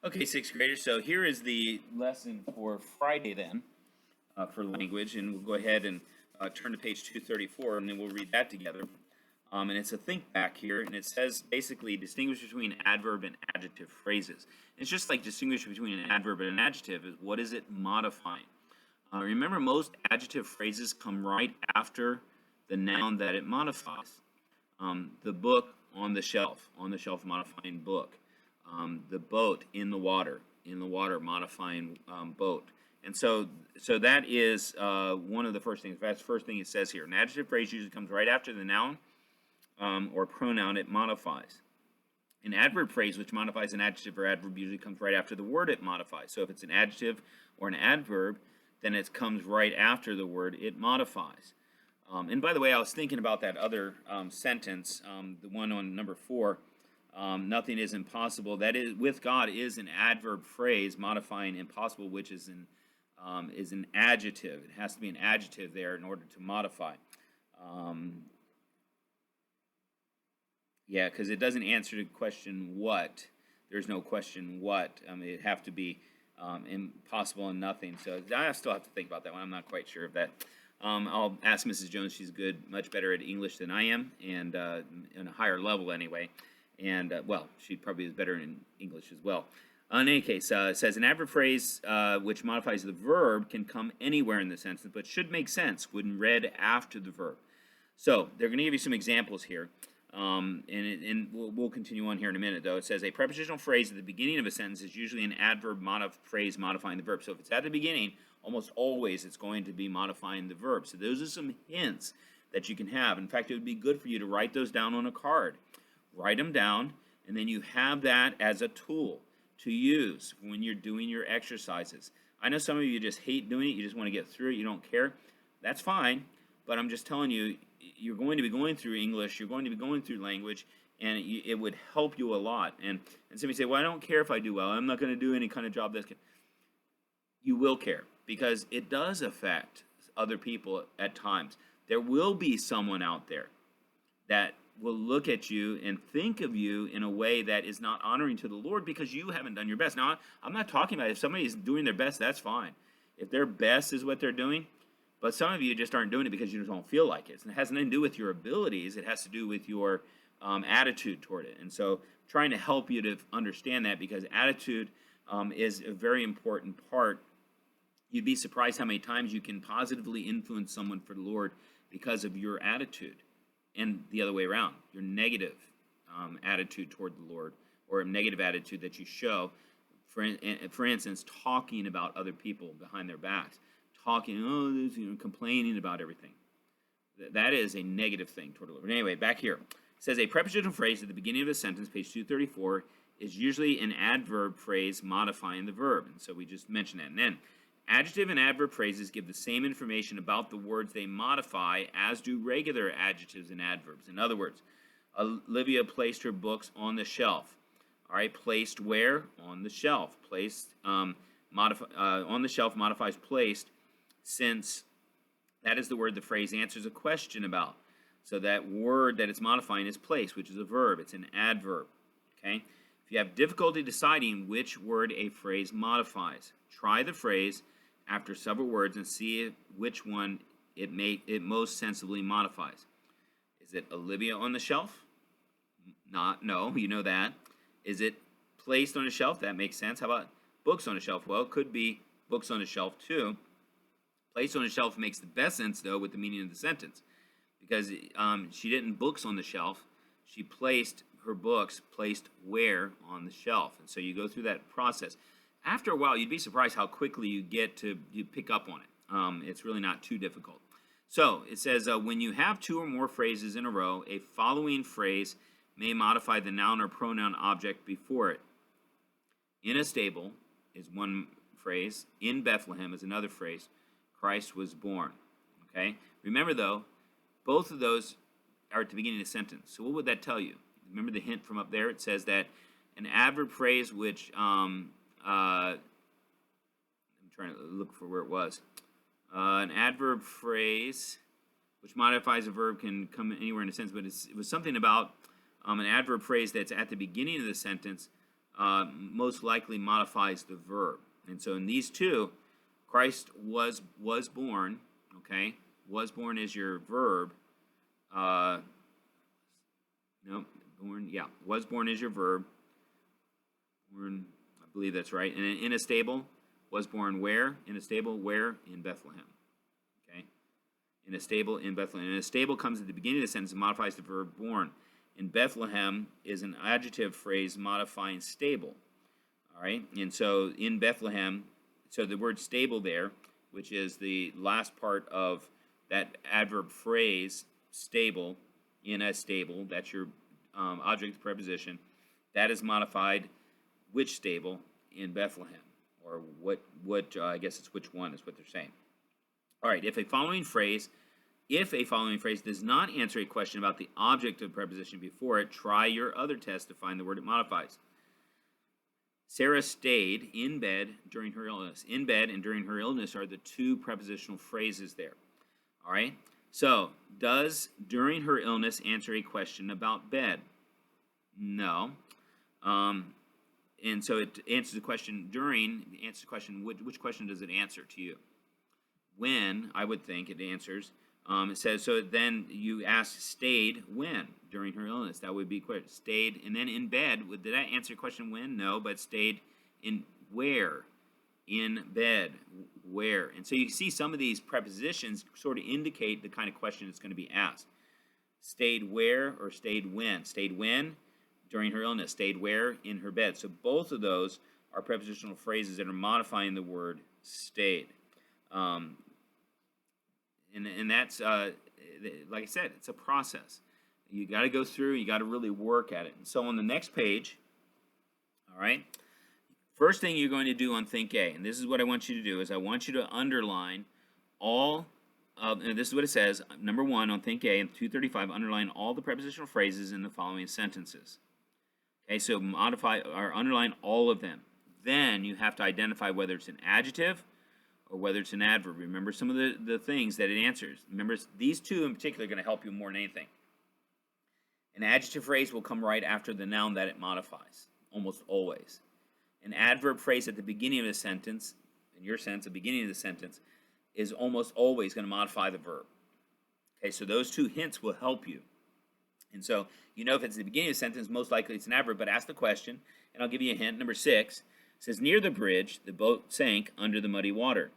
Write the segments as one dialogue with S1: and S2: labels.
S1: Okay, sixth graders, so here is the lesson for Friday then, for language, and we'll go ahead and turn to page 234, and then we'll read that together. And it's a think back here, and it says basically distinguish between adverb and adjective phrases. It's just like distinguish between an adverb and an adjective is what is it modifying? Remember, most adjective phrases come right after the noun that it modifies. The book on the shelf modifying book. The boat in the water modifying boat. And so that is one of the first things. That's the first thing it says here. An adjective phrase usually comes right after the noun or pronoun it modifies. An adverb phrase which modifies an adjective or adverb usually comes right after the word it modifies. So if it's an adjective or an adverb, then it comes right after the word it modifies. And by the way, I was thinking about that other sentence, the one on number 4. Nothing is impossible. That is, with God, is an adverb phrase modifying impossible, which is an adjective. It has to be an adjective there in order to modify. Yeah, because it doesn't answer the question what. There's no question what. It'd have to be impossible and nothing. So I still have to think about that one. I'm not quite sure of that. I'll ask Mrs. Jones. She's much better at English than I am, and in a higher level anyway. And, well, she probably is better in English as well. In any case, it says an adverb phrase which modifies the verb can come anywhere in the sentence, but should make sense when read after the verb. So they're going to give you some examples here, and we'll continue on here in a minute, though. It says a prepositional phrase at the beginning of a sentence is usually an adverb phrase modifying the verb. So if it's at the beginning, almost always it's going to be modifying the verb. So those are some hints that you can have. In fact, it would be good for you to write those down on a card. Write them down, and then you have that as a tool to use when you're doing your exercises. I know some of you just hate doing it. You just want to get through it. You don't care. That's fine, but I'm just telling you, you're going to be going through English. You're going to be going through language, and it would help you a lot. And somebody say, well, I don't care if I do well. I'm not going to do any kind of job that's good. You will care, because it does affect other people at times. There will be someone out there that will look at you and think of you in a way that is not honoring to the Lord because you haven't done your best. Now, I'm not talking about if somebody is doing their best, that's fine. If their best is what they're doing, but some of you just aren't doing it because you just don't feel like it. It has nothing to do with your abilities. It has to do with your attitude toward it. And so trying to help you to understand that, because attitude is a very important part. You'd be surprised how many times you can positively influence someone for the Lord because of your attitude. And the other way around, your negative attitude toward the Lord, or a negative attitude that you show, for instance, talking about other people behind their backs, complaining about everything. That is a negative thing toward the Lord. But anyway, back here. It says a prepositional phrase at the beginning of a sentence, page 234, is usually an adverb phrase modifying the verb. And so we just mentioned that. And then adjective and adverb phrases give the same information about the words they modify as do regular adjectives and adverbs. In other words, Olivia placed her books on the shelf. All right, placed where? On the shelf. Placed on the shelf modifies placed, since that is the word the phrase answers a question about. So that word that it's modifying is placed, which is a verb. It's an adverb. Okay? If you have difficulty deciding which word a phrase modifies, try the phrase after several words and see which one it most sensibly modifies. Is it Olivia on the shelf? No, you know that. Is it placed on a shelf? That makes sense. How about books on a shelf? Well, it could be books on a shelf too. Placed on a shelf makes the best sense, though, with the meaning of the sentence, because she didn't books on the shelf. She placed her books placed where on the shelf. And so you go through that process. After a while, you'd be surprised how quickly you pick up on it. It's really not too difficult. So it says when you have two or more phrases in a row, a following phrase may modify the noun or pronoun object before it. In a stable is one phrase. In Bethlehem is another phrase. Christ was born. Okay? Remember, though, both of those are at the beginning of the sentence. So what would that tell you? Remember the hint from up there? It says that an adverb phrase which, I'm trying to look for where it was. An adverb phrase which modifies a verb can come anywhere in a sentence, but it was something about an adverb phrase that's at the beginning of the sentence most likely modifies the verb. And so in these two, Christ was born, okay? Was born is your verb. No, born, yeah, was born is your verb. Born, I believe that's right. And in a stable, was born where? In a stable, where? In Bethlehem. Okay? In a stable in Bethlehem. And a stable comes at the beginning of the sentence and modifies the verb born. In Bethlehem is an adjective phrase modifying stable. All right? And so in Bethlehem, so the word stable there, which is the last part of that adverb phrase, stable, in a stable, that's your object preposition, that is modified which stable? In Bethlehem. Or what I guess it's which one is what they're saying. All right, if a following phrase does not answer a question about the object of the preposition before it, try your other test to find the word it modifies. Sarah stayed in bed during her illness. In bed and during her illness are the two prepositional phrases there. All right, so does during her illness answer a question about bed? No. And so it answers the question during, answers the question, which question does it answer to you? When, I would think it answers. It says, so then you ask, stayed when? During her illness. That would be quick. Stayed, and then in bed, did that answer the question when? No, but stayed in where? In bed. Where? And so you see some of these prepositions sort of indicate the kind of question that's going to be asked. Stayed where or stayed when? Stayed when? During her illness. Stayed where? In her bed. So both of those are prepositional phrases that are modifying the word stayed. And that's, like I said, it's a process. You got to go through, you got to really work at it. And so on the next page, all right, first thing you're going to do on Think A, and this is what I want you to do, is I want you to underline all of, and this is what it says, number one on Think A in 235, underline all the prepositional phrases in the following sentences. Okay, so modify or underline all of them. Then you have to identify whether it's an adjective or whether it's an adverb. Remember some of the things that it answers. Remember, these two in particular are going to help you more than anything. An adjective phrase will come right after the noun that it modifies, almost always. An adverb phrase at the beginning of the sentence, in your sense, the beginning of the sentence, is almost always going to modify the verb. Okay, so those two hints will help you. And so, you know, if it's the beginning of the sentence, most likely it's an adverb, but ask the question, and I'll give you a hint. Number 6, it says, near the bridge, the boat sank under the muddy water.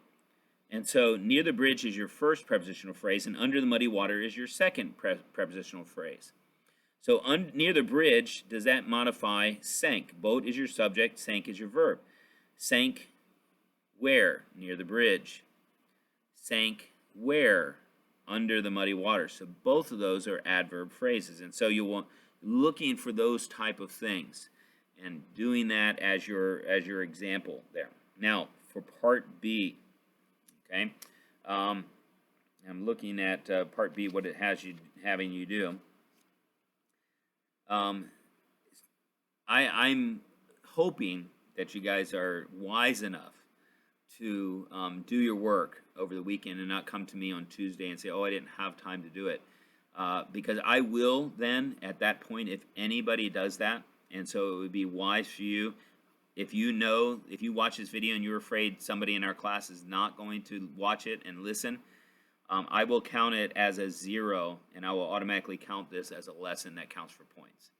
S1: And so, near the bridge is your first prepositional phrase, and under the muddy water is your second prepositional phrase. So, near the bridge, does that modify sank? Boat is your subject, sank is your verb. Sank where? Near the bridge. Sank where? Under the muddy water. So both of those are adverb phrases, and so you want looking for those type of things and doing that as your example there. Now for part B, okay, I'm looking at part B, what it has you having you do. I'm hoping that you guys are wise enough to do your work over the weekend and not come to me on Tuesday and say, oh, I didn't have time to do it. Because I will then, at that point, if anybody does that, and so it would be wise for you, if you watch this video and you're afraid somebody in our class is not going to watch it and listen, I will count it as a 0, and I will automatically count this as a lesson that counts for points.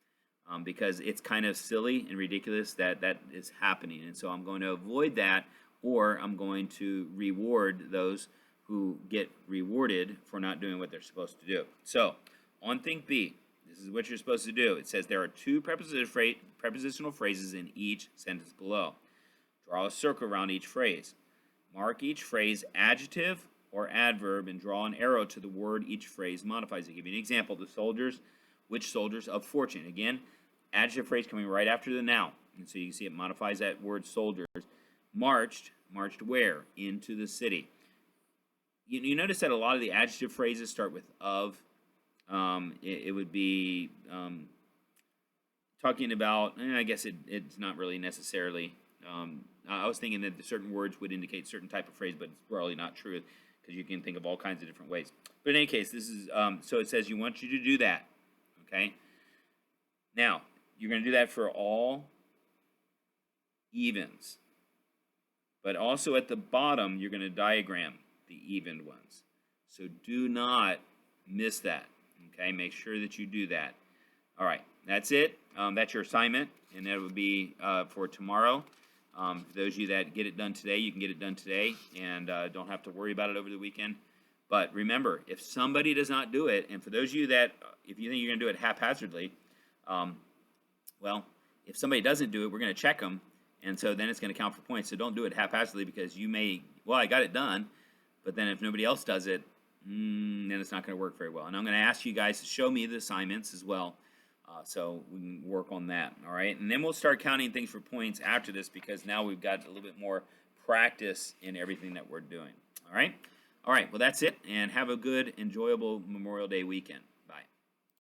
S1: Because it's kind of silly and ridiculous that is happening, and so I'm going to avoid that, or I'm going to reward those who get rewarded for not doing what they're supposed to do. So, on Think B, this is what you're supposed to do. It says there are two prepositional phrases in each sentence below. Draw a circle around each phrase. Mark each phrase adjective or adverb and draw an arrow to the word each phrase modifies. I'll give you an example. The soldiers, which soldiers of fortune? Again, adjective phrase coming right after the noun. And so you can see it modifies that word soldiers. Marched where? Into the city. You notice that a lot of the adjective phrases start with of. It would be talking about, I guess it's not really necessarily, I was thinking that certain words would indicate certain type of phrase, but it's probably not true because you can think of all kinds of different ways. But in any case, this is, so it says you want you to do that, okay? Now, you're going to do that for all evens. But also at the bottom, you're going to diagram the evened ones. So do not miss that. Okay, make sure that you do that. All right, that's it. That's your assignment, and that would be for tomorrow. For those of you that get it done today, you can get it done today, and don't have to worry about it over the weekend. But remember, if somebody does not do it, and for those of you that, if you think you're going to do it haphazardly, well, if somebody doesn't do it, we're going to check them, and so then it's going to count for points. So don't do it haphazardly, because you may, well, I got it done, but then if nobody else does it, then it's not going to work very well. And I'm going to ask you guys to show me the assignments as well, so we can work on that. All right, and then we'll start counting things for points after this, because now we've got a little bit more practice in everything that we're doing. All right, well, that's it, and have a good, enjoyable Memorial Day weekend.